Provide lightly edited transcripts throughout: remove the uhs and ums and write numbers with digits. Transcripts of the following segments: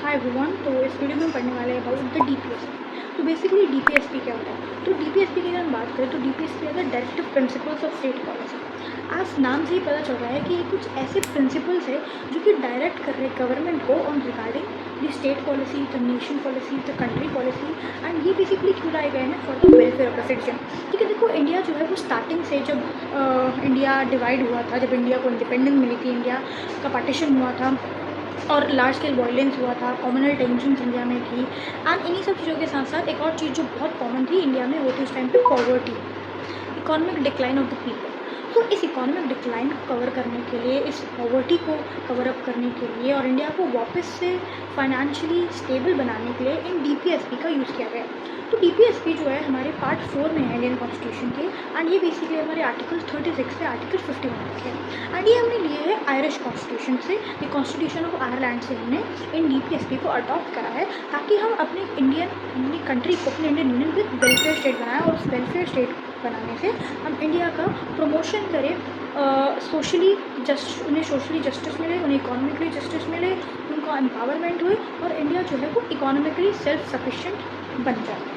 Hi everyone. तो इस video में हम पढ़ने वाले हैं अबाउट द डीपीएसपी। तो बेसिकली डीपीएसपी क्या होता है? तो डीपीएसपी की अगर हम बात करें तो डीपीएसपी है the directive principles of state policy. आज नाम से ही पता चल रहा है कि ये कुछ ऐसे प्रिंसिपल्स है जो कि डायरेक्ट कर रहे हैं गवर्नमेंट को on regarding the state policy, the nation policy, the country policy. And ये बेसिकली क्यों लाए गए हैं? For the welfare of the citizen. ठीक है, देखो इंडिया जो है वो स्टार्टिंग से जब इंडिया डिवाइड हुआ था, जब इंडिया को इंडिपेंडेंस मिली थी, इंडिया का पार्टीशन हुआ था और लार्ज स्केल वायलेंस हुआ था, कॉमनल टेंशन इंडिया में थी। एंड इन्हीं सब चीज़ों के साथ साथ एक और चीज़ जो बहुत कॉमन थी इंडिया में वो थी उस टाइम पे poverty, economic decline of the people. तो इस इकोनॉमिक डिक्लाइन को कवर करने के लिए, इस पॉवर्टी को कवर अप करने के लिए और इंडिया को वापस से फाइनेंशियली स्टेबल बनाने के लिए इन डीपीएसपी का यूज़ किया गया। तो डीपीएसपी जो है हमारे पार्ट 4 में है इंडियन कॉन्स्टिट्यूशन के। एंड ये बेसिकली हमारे आर्टिकल 36 से आर्टिकल 51 तक है। एंड ये हमने लिए है आयरिश कॉन्स्टिट्यूशन से, द कॉन्स्टिट्यूशन ऑफ आयरलैंड से हमने इन डीपीएसपी को अडॉप्ट करा है ताकि हम अपनी कंट्री को, अपने इंडियन यूनियन को एक वेलफेयर स्टेट बनाएं और उस वेलफेयर स्टेट बनाने से हम इंडिया का प्रमोशन करें, उन्हें सोशली जस्टिस मिले, उन्हें इकोनॉमिकली जस्टिस मिले, उनका एम्पावरमेंट हुए और इंडिया जो है वो इकोनॉमिकली सेल्फ सफिशिएंट बन जाए।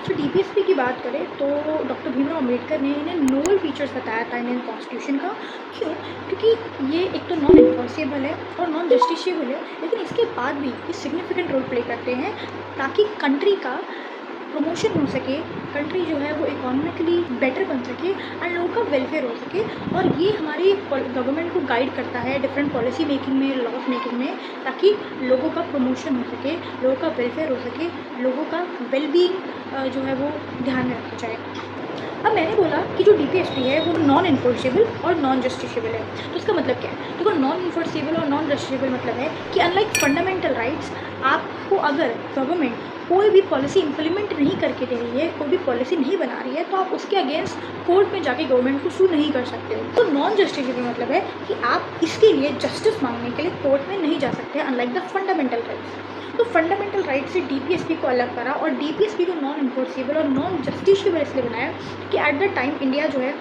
तो डीपीएसपी की बात करें तो डॉक्टर भीमराव अम्बेडकर ने इन्हें नोबल फीचर्स बताया था इंडियन कॉन्स्टिट्यूशन का। क्यों? क्योंकि ये एक तो नॉन इन्फोर्सेबल है और नॉन जस्टिशिएबल है, लेकिन इसके बाद भी ये सिग्निफिकेंट रोल प्ले करते हैं ताकि कंट्री का प्रमोशन हो सके, कंट्री जो है वो इकोनॉमिकली बेटर बन सके एंड लोगों का वेलफेयर हो सके। और ये हमारी गवर्नमेंट को गाइड करता है डिफरेंट पॉलिसी मेकिंग में, लॉज मेकिंग में, ताकि लोगों का प्रमोशन हो सके, लोगों का वेलफेयर हो सके, लोगों का वेलबींग जो है वो ध्यान में रखा जाए। अब मैंने बोला कि जो डीपीएसपी है वो नॉन इन्फोर्सेबल और नॉन जस्टिसेबल है। तो इसका मतलब क्या है? देखो, नॉन इन्फोर्सेबल और नॉन जस्टिसेबल मतलब है कि अनलाइक फंडामेंटल राइट्स, आपको अगर गवर्नमेंट कोई भी पॉलिसी इम्प्लीमेंट नहीं करके दे रही है, कोई भी पॉलिसी नहीं बना रही है, तो आप उसके अगेंस्ट कोर्ट में जाके गवर्नमेंट को सू नहीं कर सकते हो। तो नॉन जस्टिसेबल मतलब है कि आप इसके लिए जस्टिस मांगने के लिए कोर्ट में नहीं जा सकते, अनलाइक द फंडामेंटल राइट्स। तो फंडामेंटल राइट से डीपीएसपी को अलग करा और डीपीएसपी को नॉन इन्फोर्सेबल और नॉन जस्टिसेबल इसलिए बनाया कि एट द टाइम इंडिया जो है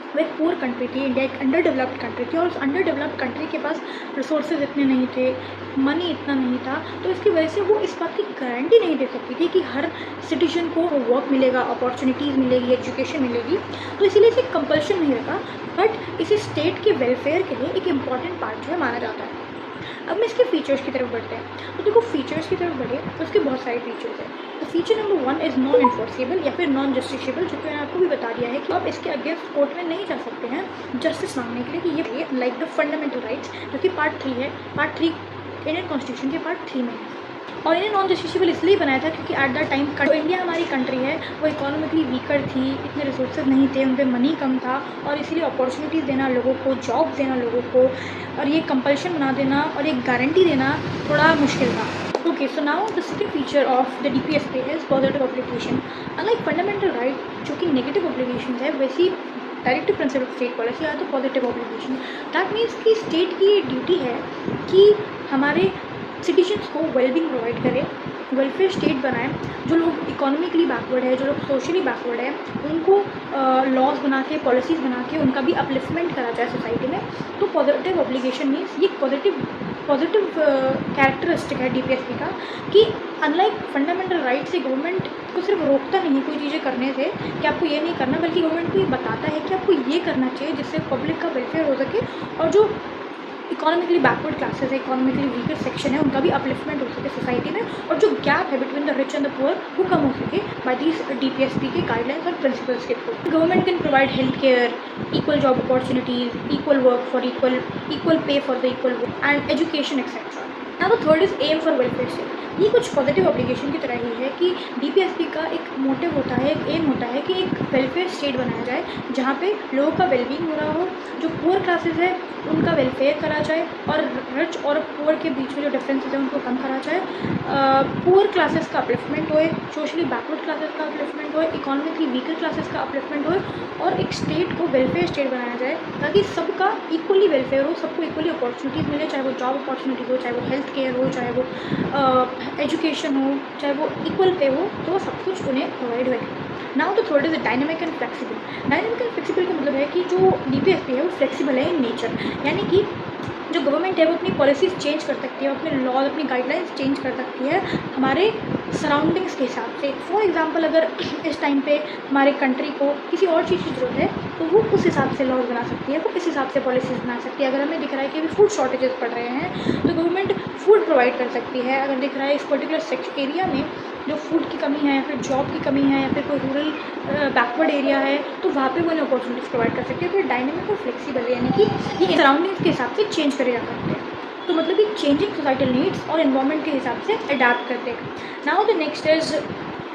वो एक पुअर कंट्री थी, इंडिया एक अंडर डेवलप्ड कंट्री थी और उस अंडर डेवलप्ड कंट्री के पास रिसोर्सेज इतने नहीं थे, मनी इतना नहीं था। तो इसकी वजह से वो इस बात की गारंटी नहीं दे सकती थी कि हर सिटीजन को वर्क मिलेगा, अपॉर्चुनिटीज़ मिलेगी, एजुकेशन मिलेगी। तो इसीलिए इसे कंपल्शन नहीं रखा, बट इसे स्टेट के वेलफेयर के लिए एक इम्पॉर्टेंट पार्ट जो है माना जाता है। अब मैं इसके फीचर्स की तरफ बढ़ते हैं। तो देखो, फीचर्स की तरफ बढ़े तो उसके बहुत सारे फीचर्स हैं। तो feature number 1 is non enforceable या फिर नॉन जस्टिसेबल, जो कि मैंने आपको भी बता दिया है कि आप इसके अगेंस्ट कोर्ट में नहीं जा सकते हैं जस्टिस मांगने के लिए कि ये लाइक द फंडामेंटल राइट्स, जो कि पार्ट 3 है, पार्ट 3 इंडियन कॉन्स्टिट्यूशन के पार्ट 3 में है। और इन्हें नॉन जस्टिसेबल इसलिए बनाया था क्योंकि एट द टाइम जो इंडिया हमारी कंट्री है वो इकोनॉमिकली वीकर थी, इतने रिसोर्सेज नहीं थे, उन पर मनी कम था और इसीलिए अपॉर्चुनिटीज़ देना लोगों को, जॉब देना लोगों को और ये कंपल्शन बना देना और एक गारंटी देना थोड़ा मुश्किल था। Okay, so now the second feature of the DPSP is positive application. Unlike fundamental right जो कि नेगेटिव एप्लीकेशन है, वैसी directive principle of state policy या तो पॉजिटिव एप्लीकेशन। दैट मीन्स कि स्टेट की ये ड्यूटी है कि हमारे सिटीजन्स को वेलबींग प्रोवाइड करें, वेलफेयर स्टेट बनाएं। जो लोग इकोनॉमिकली बैकवर्ड है, जो लोग सोशली बैकवर्ड है, उनको लॉज बना के, पॉलिसीज़ बना के उनका भी अपलिफ्टमेंट करा जाए सोसाइटी में। तो पॉजिटिव एप्लीकेशन मीन्स ये पॉजिटिव कैरेक्टरिस्टिक है डीपीएसपी का कि अनलाइक फंडामेंटल राइट से गवर्नमेंट को सिर्फ रोकता नहीं कोई चीज़ें करने से कि आपको ये नहीं करना, बल्कि गवर्नमेंट को ये बताता है कि आपको ये करना चाहिए जिससे पब्लिक का वेलफेयर हो सके और जो इकोनॉमिकली बैकवर्ड क्लासेस है, इकोनॉमिकली वीकर सेक्शन है, उनका भी अपलिफ्टमेंट हो सके सोसाइटी में और जो गैप है between the rich and the poor वो कम हो सके बाय दीज डीपीएसपी के गाइडलाइंस और प्रिंसिपल्स के through. Government can provide health care, equal job opportunities, equal work for equal pay for the equal work and education etcetera. Now the third is aim for welfare state. ये कुछ positive application की तरह ही है कि DPSP का एक motive होता है, एक एम होता है कि एक वेलफेयर स्टेट बनाया जाए जहाँ पे लोगों का वेलबींग हो रहा हो, जो पुअर क्लासेस है उनका वेलफेयर करा जाए और रिच और पुअर के बीच में जो डिफरेंसेस है उनको कम करा जाए, पुअर क्लासेस का अपलिफ्टमेंट होए, सोशली बैकवर्ड क्लासेस का अपलिफ्टमेंट होए, इकोनॉमिकली वीकर क्लासेस का अपलिफ्टमेंट होए और एक स्टेट को वेलफेयर स्टेट बनाया जाए ताकि सबका इक्वली वेलफेयर हो, सबको इक्वली अपॉर्चुनिटीज़ मिले, चाहे वो जॉब अपॉर्चुनिटी हो, चाहे वो हेल्थ केयर हो, चाहे वो एजुकेशन हो, चाहे वो इक्वल पे हो, तो वो सब कुछ उन्हें प्रोवाइड होए। Now the third is dynamic and flexible. Dynamic and flexible का मतलब है कि जो डीपीएसपी है वो फ्लेक्सिबल है इन नेचर, यानी कि जो गवर्नमेंट है वो अपनी पॉलिसीज़ चेंज कर सकती है, अपने लॉज, अपनी गाइडलाइंस चेंज कर सकती है हमारे सराउंडिंग्स के हिसाब से। फॉर एग्जांपल अगर इस टाइम पे हमारे कंट्री को किसी और चीज़ की ज़रूरत है तो वो उस हिसाब से लॉज बना सकती है, वो इस हिसाब से पॉलिसीज़ बना सकती है। अगर हमें दिख रहा है कि अभी फूड शॉर्टेजेस पड़ रहे हैं तो गवर्नमेंट फूड प्रोवाइड कर सकती है। अगर दिख रहा है इस पर्टिकुलर एरिया में जो फूड की कमी है या फिर जॉब की कमी है या फिर कोई रूरल बैकवर्ड एरिया है तो वहाँ पे वो इन अपॉर्चुनिटीज़ प्रोवाइड कर सकती है। तो डायनेमिक और फ्लेक्सिबल है, यानी कि ये सराउंडिंग्स के हिसाब से चेंज करे जा सकते हैं। तो मतलब कि चेंजिंग सोसाइटल नीड्स और इन्वायरमेंट के हिसाब से अडाप्ट करते हैं। Now the next is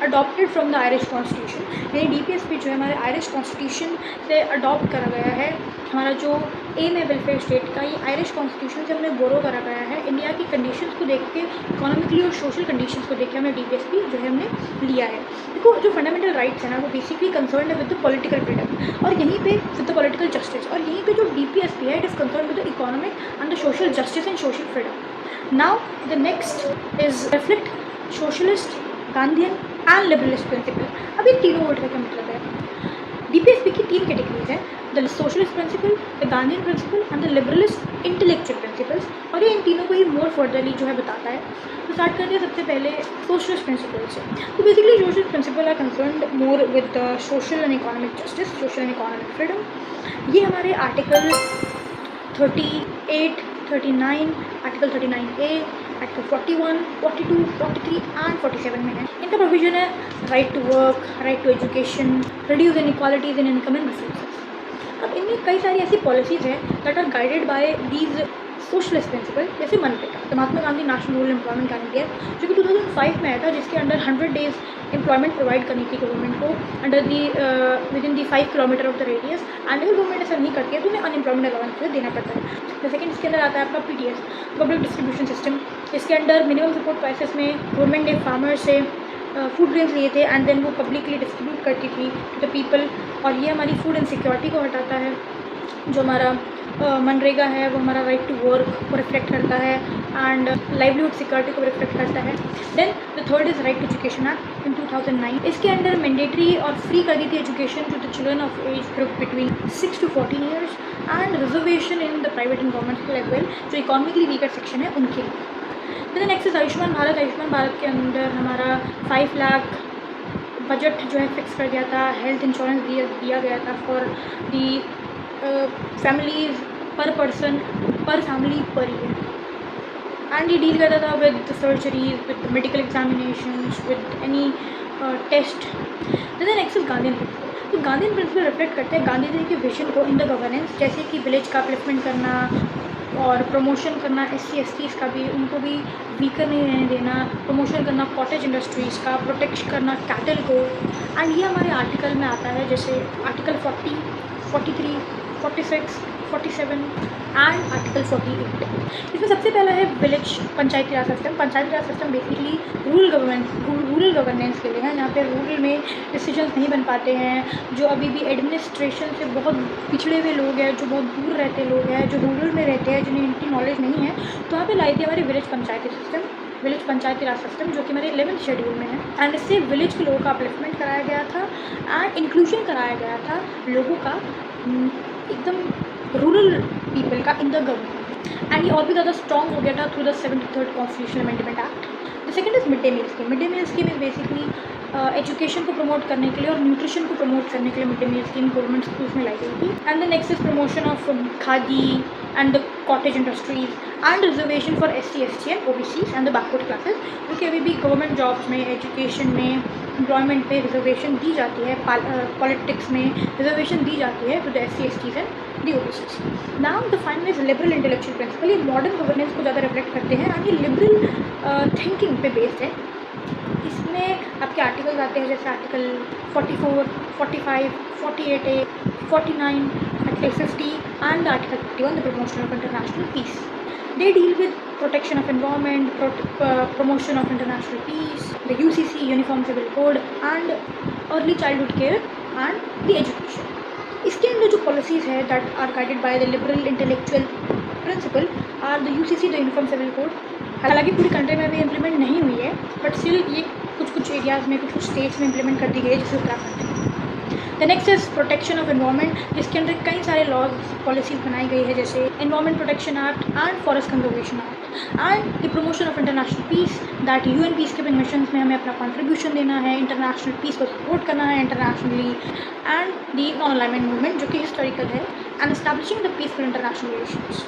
adopted from the Irish constitution, यानी DPSP जो है हमारे आयरिश कॉन्स्टिट्यूशन से अडॉप्ट करा गया है। हमारा जो एम है वेलफेयर स्टेट का, ये आयरिश कॉन्स्टिट्यूशन से हमने बोरो करा गया है। इंडिया की कंडीशंस को देख के, इकोनॉमिकली और सोशल कंडीशंस को देख के हमने DPSP जो है हमने लिया है। देखो जो फंडामेंटल राइट्स है ना वो बेसिकली कंसर्न है विद द पॉलिटिकल फ्रीडम, और यहीं पे विद द पॉलिटिकल जस्टिस, और यहीं पे जो DPSP है it is concern with the economic and the social justice and social freedom. Now the next is reflect socialist, Gandhian and liberalist principle. अब ये तीनों वर्ड का क्या मतलब है? DPSP की 3 कैटेगरीज हैं, the socialist principle, the Gandhian principle and the liberalist intellectual principles, और ये इन तीनों को ही मोर फर्दरली जो है बताता है। तो स्टार्ट करते हैं सबसे पहले सोशलिस्ट प्रिंसिपल से। तो basically socialist principle are concerned more with the social and economic justice, social and economic freedom. ये हमारे article 38, 39, article 39A, article 41, 42, 43 and 47 में है। इनका प्रोविजन है right to work, right to education, reduce inequalities in income and resources. अब इनमें कई सारी ऐसी पॉलिसीज़ हैं that are guided by these socialist principle, जैसे MNREGA, the Mahatma Gandhi national rural employment guarantee act, जो कि 2005 में आया था, जिसके अंडर 100 डेज एम्प्लॉयमेंट प्रोवाइड करनी थी गवर्नमेंट को under the with in the 5 kilometre of the radius. And अगर गवर्नमेंट ऐसा नहीं करती है तो उन्हें अनएम्प्लॉयमेंट अलाउंस देना पड़ता है। द सेकंड इसके अंदर आता है आपका PDS, पब्लिक डिस्ट्रीब्यूशन सिस्टम। इसके अंडर मिनिमम सपोर्ट प्राइसेस में गवर्नमेंट ने फार्मर से फूड ग्रेन्स लिए थे एंड देन वो पब्लिकली डिस्ट्रीब्यूट करती थी टू द पीपल, और ये हमारी फूड इनसिक्योरिटी को हटाता है। जो हमारा मनरेगा है वो हमारा राइट टू वर्क को रिफ्लेक्ट करता है एंड लाइवलीहुड सिक्योरिटी को रिफ्लेक्ट करता है। Then the third is right to education act in 2009। इसके अंडर मैंडेटरी और फ्री कर दी थी education to the children of age group between 6 to 14 years and reservation in the private and government school as well, जो economically weaker section है उनके लिए। Then next is Ayushman Bharat. Ayushman Bharat के अंदर हमारा 5 लाख बजट जो है फिक्स कर दिया था, हेल्थ इंश्योरेंस दिया गया था for the families per person per family per year, and ये डील करता था with surgeries, with medical examinations, with any test. Then next is Gandhian principle. तो गांधीयन प्रिंसिपल रिफ्लेक्ट करते हैं गांधी जी के विजन को इन द गवर्नेंस, जैसे कि विलेज का अपलिफ्टमेंट करना और प्रमोशन करना SC/STs का भी, उनको भी वीकर नहीं रहने देना, प्रमोशन करना कॉटेज इंडस्ट्रीज़ का, प्रोटेक्ट करना कैटल को। एंड ये हमारे आर्टिकल में आता है, जैसे आर्टिकल 40, 43, 46, 47 एंड आर्टिकल 48। इसमें सबसे पहला है विलेज पंचायती राज सिस्टम। पंचायती राज सिस्टम बेसिकली रूरल गवर्नेंस के लिए है, जहाँ पे रूरल में डिसीजंस नहीं बन पाते हैं, जो अभी भी एडमिनिस्ट्रेशन से बहुत पिछड़े हुए लोग हैं, जो बहुत दूर रहते लोग हैं, जो रूरल में रहते हैं, जिन्हें इनकी नॉलेज नहीं है, तो वहाँ पे लाई थी हमारी विलेज पंचायती राज सिस्टम, जो कि हमारे 11th शेड्यूल में है। एंड इससे विलेज के लोगों का अपलिफ्टमेंट कराया गया था एंड इंक्लूजन कराया गया था लोगों का एकदम रूरल पीपल का इन द गवर्नमेंट। एंड ये और भी ज़्यादा स्ट्रॉन्ग हो गया था through the 73rd constitutional amendment act. The second is mid day meal scheme. Mid day meal scheme is basically education को प्रमोट करने के लिए और न्यूट्रिशन को प्रमोट करने के लिए mid day meal scheme government schools में लाई गई थी। And the next is promotion of khadi and the cottage industries and reservation for SC/ST and OBCs and the backward classes, क्योंकि अभी भी गवर्नमेंट जॉब्स में, एजुकेशन में, एम्प्लॉयमेंट पे रिजर्वेशन दी जाती है, पॉलिटिक्स में रिजर्वेशन दी जाती है to the SC/STs and the OBCs। Now the final is liberal intellectual principle. ये मॉडर्न गवर्नेंस को ज़्यादा रिफ्लेक्ट करते हैं एंड ये लिबरल थिंकिंग पे बेस्ड है। इसमें आपके आर्टिकल्स आते हैं, जैसे article 44, 45, 48A, 49, article 50 and article 51, the promotion of international peace. They deal with protection of environment, promotion of international peace, the UCC, Uniform Civil Code, and early childhood care and the education. इसके अंदर जो policies है that are guided by the liberal intellectual principle are the UCC, the Uniform Civil Code. हालांकि पूरी country में अभी implement नहीं हुई है, बट स्टिल ये कुछ एरियाज़ में, कुछ स्टेट्स में इम्प्लीमेंट कर दी गई है, जैसे Uttarakhand. The next is protection of environment, जिसके अंदर कई सारे लॉज पॉलिसीज बनाई गई है, जैसे environment protection act and forest conservation act and the promotion of international peace, that UN peace keeping mission में हमें अपना कंट्रीब्यूशन देना है, इंटरनेशनल पीस को सपोर्ट करना है internationally, and the non alignment movement जो कि हिस्टोरिकल है, and establishing the peaceful international relations.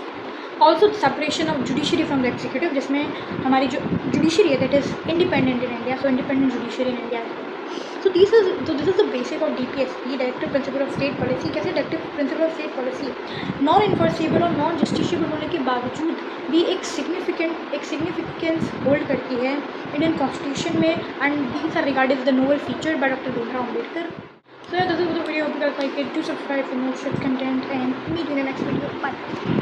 Also separation of judiciary from the executive, जिसमें हमारी जो जुडिशरी है that is independent in India, so independent judiciary in India. So this is the basic of DPSP, Directive Principle of State Policy। कैसे Directive Principle of State Policy non enforceable और non justiciable होने के बावजूद भी एक significance hold करती है Indian constitution में, and these are regarded the noble feature by doctor Bhimrao Ambedkar. So yeah, this is the video. Hope you guys like it. Do subscribe for more such content and meet you in the next video. Bye.